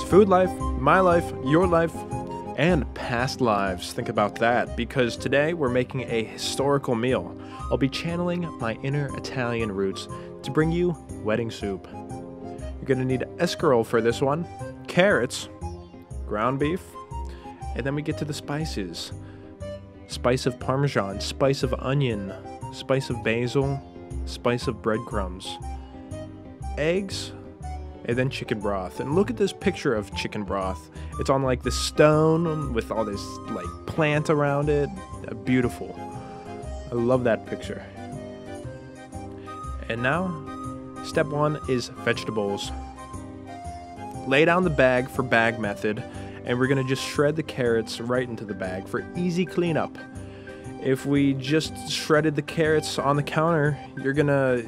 food life, my life, your life, and past lives. Think about that, because today we're making a historical meal. I'll be channeling my inner Italian roots to bring you wedding soup. You're gonna need escarole for this one, carrots, ground beef, and then we get to the spices. Spice of Parmesan, spice of onion, spice of basil, spice of breadcrumbs, eggs, and then chicken broth. And look at this picture of chicken broth. It's on like this stone with all this like plant around it. Beautiful. I love that picture. And now, step one is vegetables. Lay down the bag for bag method, and we're gonna just shred the carrots right into the bag for easy cleanup. If we just shredded the carrots on the counter, you're gonna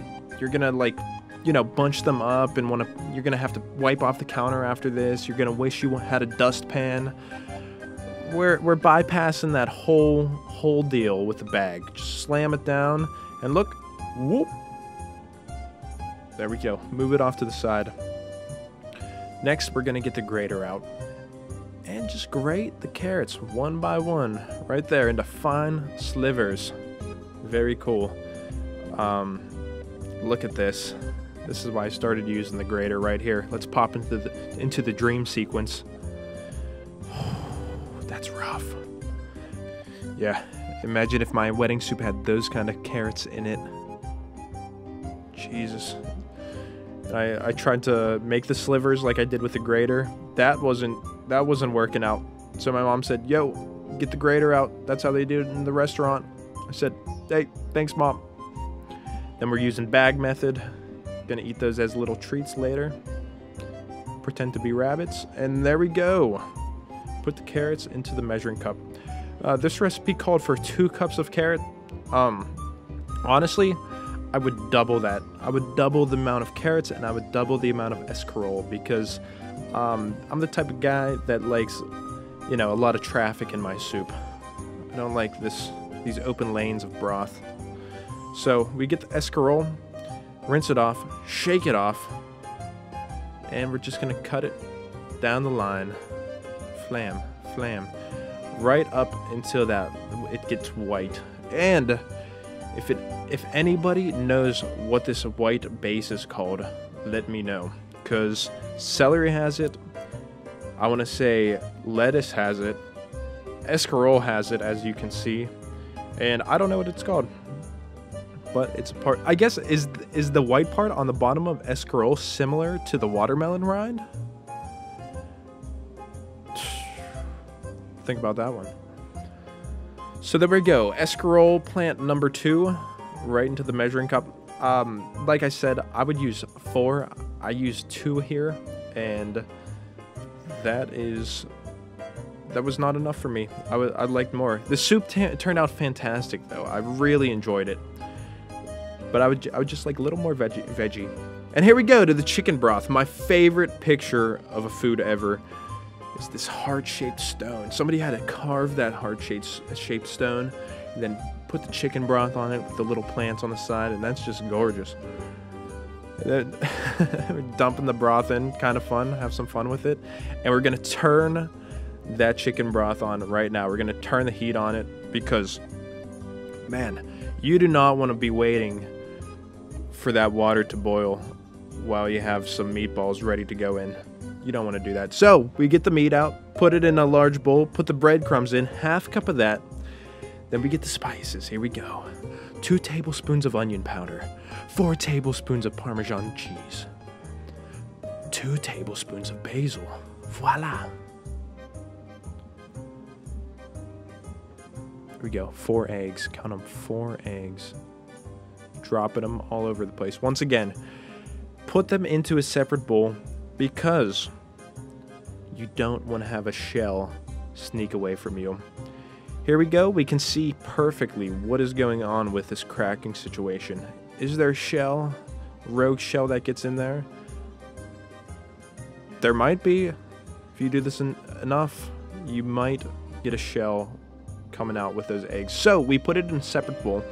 like, you know, bunch them up and you're gonna have to wipe off the counter after this. You're gonna wish you had a dustpan. We're bypassing that whole deal with the bag. Just slam it down and look, whoop. There we go. Move it off to the side. Next, we're gonna get the grater out and just grate the carrots one by one right there into fine slivers. Very cool. Look at this. This is why I started using the grater right here. Let's pop into the dream sequence. That's rough. Yeah, imagine if my wedding soup had those kind of carrots in it. Jesus. I tried to make the slivers like I did with the grater. That wasn't working out. So my mom said, "Yo, get the grater out. That's how they do it in the restaurant." I said, "Hey, thanks, Mom." Then we're using bag method. Gonna eat those as little treats later. Pretend to be rabbits, and there we go. Put the carrots into the measuring cup. This recipe called for 2 cups of carrot. Honestly, I would double that. I would double the amount of carrots, and I would double the amount of escarole, because I'm the type of guy that likes, you know, a lot of traffic in my soup. I don't like these open lanes of broth. So we get the escarole, rinse it off, shake it off, and we're just gonna cut it down the line, flam, right up until it gets white. And if anybody knows what this white base is called, let me know, because celery has it, I want to say lettuce has it, escarole has it, as you can see, and I don't know what it's called. But it's a part, I guess, is the white part on the bottom of escarole similar to the watermelon rind? Think about that one. So there we go, escarole plant number 2, right into the measuring cup. Like I said, I would use 4. I used 2 here, and that was not enough for me. I'd like more. The soup turned out fantastic, though. I really enjoyed it. But I would just like a little more veggie. And here we go to the chicken broth. My favorite picture of a food ever is this heart-shaped stone. Somebody had to carve that heart-shaped stone and then put the chicken broth on it with the little plants on the side, and that's just gorgeous. And then we're dumping the broth in, kind of fun, have some fun with it. And we're gonna turn that chicken broth on right now. We're gonna turn the heat on it because, man, you do not want to be waiting for that water to boil while you have some meatballs ready to go in. You don't want to do that. So we get the meat out, put it in a large bowl, put the breadcrumbs in, ½ cup of that. Then we get the spices. Here we go. 2 tablespoons of onion powder, 4 tablespoons of Parmesan cheese, 2 tablespoons of basil. Voila. Here we go. 4 eggs. Count them. 4 eggs. Dropping them all over the place. Once again, put them into a separate bowl because you don't want to have a shell sneak away from you. Here we go. We can see perfectly what is going on with this cracking situation. Is there a shell? Rogue shell that gets in there? There might be. If you do this enough, you might get a shell coming out with those eggs. So we put it in a separate bowl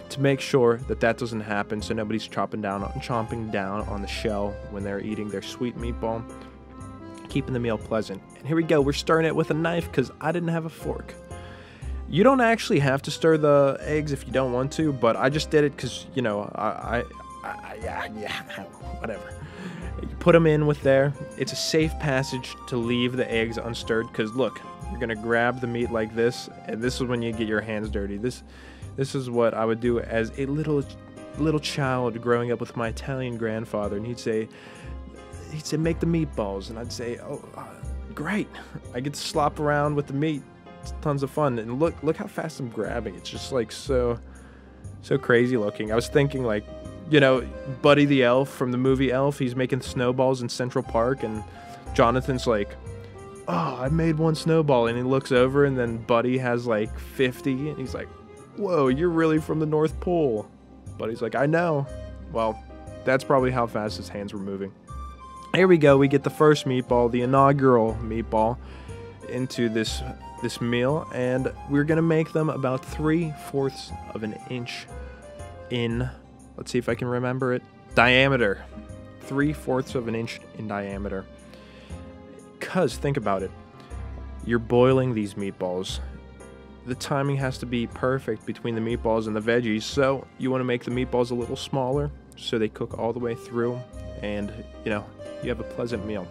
to make sure that doesn't happen, so nobody's chomping down on the shell when they're eating their sweet meatball. keeping the meal pleasant. And here we go. We're stirring it with a knife because I didn't have a fork. You don't actually have to stir the eggs if you don't want to, but I just did it because, you know, yeah, whatever. You put them in with there. It's a safe passage to leave the eggs unstirred because, look, you're going to grab the meat like this, and this is when you get your hands dirty. This is what I would do as a little child growing up with my Italian grandfather, and he'd say, make the meatballs, and I'd say, oh, great. I get to slop around with the meat. It's tons of fun, and look how fast I'm grabbing. It's just like so crazy looking. I was thinking, like, you know, Buddy the Elf from the movie Elf, he's making snowballs in Central Park, and Jonathan's like, oh, I made one snowball, and he looks over, and then Buddy has like 50, and he's like, whoa, you're really from the North Pole. Buddy's like, I know. Well, that's probably how fast his hands were moving. Here we go. We get the first meatball, the inaugural meatball, into this meal, and we're gonna make them about 3/4 of an inch in, let's see if I can remember it, diameter. 3/4 of an inch in diameter. Because think about it, you're boiling these meatballs. The timing has to be perfect between the meatballs and the veggies, so you want to make the meatballs a little smaller so they cook all the way through, and you know, you have a pleasant meal.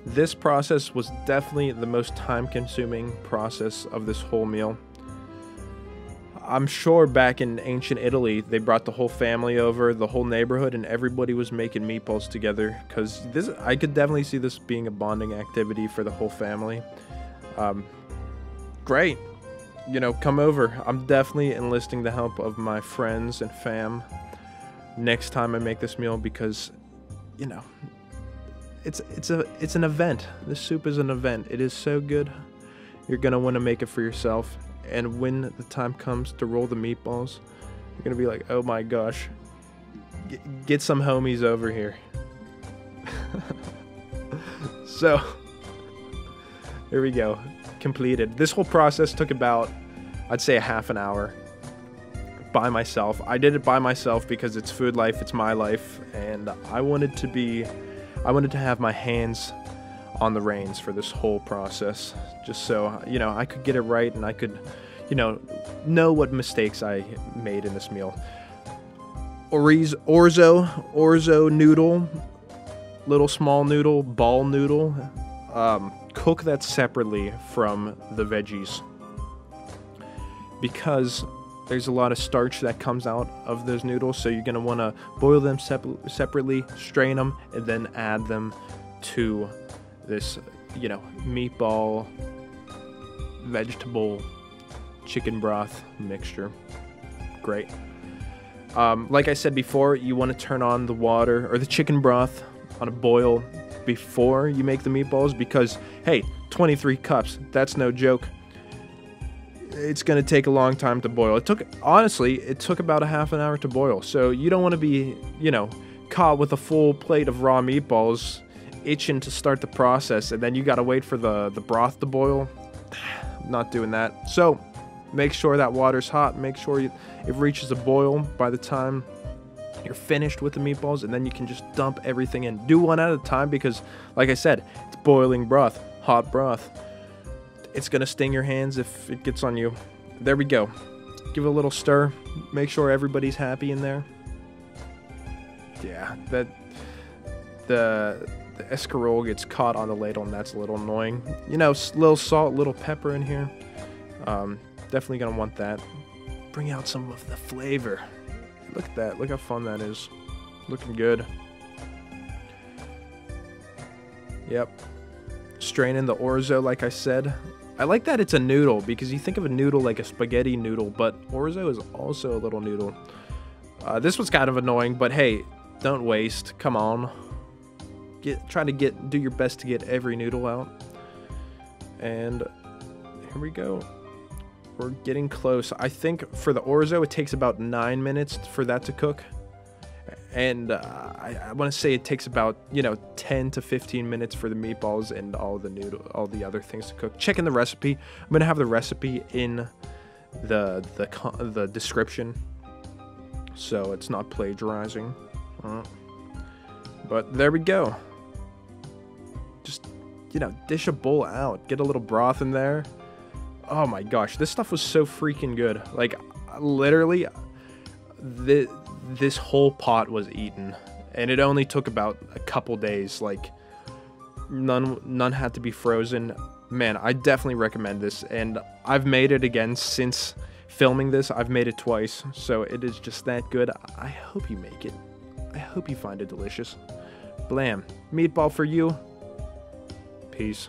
This process was definitely the most time-consuming process of this whole meal. I'm sure back in ancient Italy, they brought the whole family over, the whole neighborhood, and everybody was making meatballs together, because I could definitely see this being a bonding activity for the whole family. Great. You know, come over. I'm definitely enlisting the help of my friends and fam next time I make this meal because, you know, it's an event. This soup is an event. It is so good. You're going to want to make it for yourself. And when the time comes to roll the meatballs, you're going to be like, oh my gosh, get some homies over here. So, here we go. Completed. This whole process took about, I'd say, a half an hour by myself. I did it by myself because it's food life, it's my life, and I wanted to have my hands on the reins for this whole process, just so, you know, I could get it right and I could, you know what mistakes I made in this meal. Orzo noodle, little small noodle, ball noodle. Cook that separately from the veggies because there's a lot of starch that comes out of those noodles, so you're going to want to boil them separately, strain them, and then add them to this, you know, meatball, vegetable, chicken broth mixture. Great. Like I said before, you want to turn on the water or the chicken broth on a boil before you make the meatballs because, hey, 23 cups, that's no joke. It's going to take a long time to boil. It took about a half an hour to boil, so you don't want to be, you know, caught with a full plate of raw meatballs itching to start the process, and then you got to wait for the broth to boil. Not doing that. So make sure that water's hot. Make sure it reaches a boil by the time you're finished with the meatballs, and then you can just dump everything in. Do one at a time because, like I said, it's boiling broth, hot broth. It's gonna sting your hands if it gets on you. There we go. Give it a little stir. Make sure everybody's happy in there. Yeah, the escarole gets caught on the ladle, and that's a little annoying. You know, little salt, little pepper in here. Definitely gonna want that. Bring out some of the flavor. Look at that. Look how fun that is. Looking good. Yep. Straining the orzo, like I said. I like that it's a noodle because you think of a noodle like a spaghetti noodle, but orzo is also a little noodle. This was kind of annoying, but hey, don't waste. Come on. Do your best to get every noodle out. And here we go. We're getting close. I think for the orzo, it takes about 9 minutes for that to cook. And I want to say it takes about, you know, 10 to 15 minutes for the meatballs and all the other things to cook. Check in the recipe. I'm going to have the recipe in the description, so it's not plagiarizing. But there we go. just, you know, dish a bowl out. Get a little broth in there. Oh my gosh, this stuff was so freaking good. Like, literally, this whole pot was eaten. And it only took about a couple days. Like, none had to be frozen. Man, I definitely recommend this. And I've made it again since filming this. I've made it twice. So it is just that good. I hope you make it. I hope you find it delicious. Blam. Meatball for you. Peace.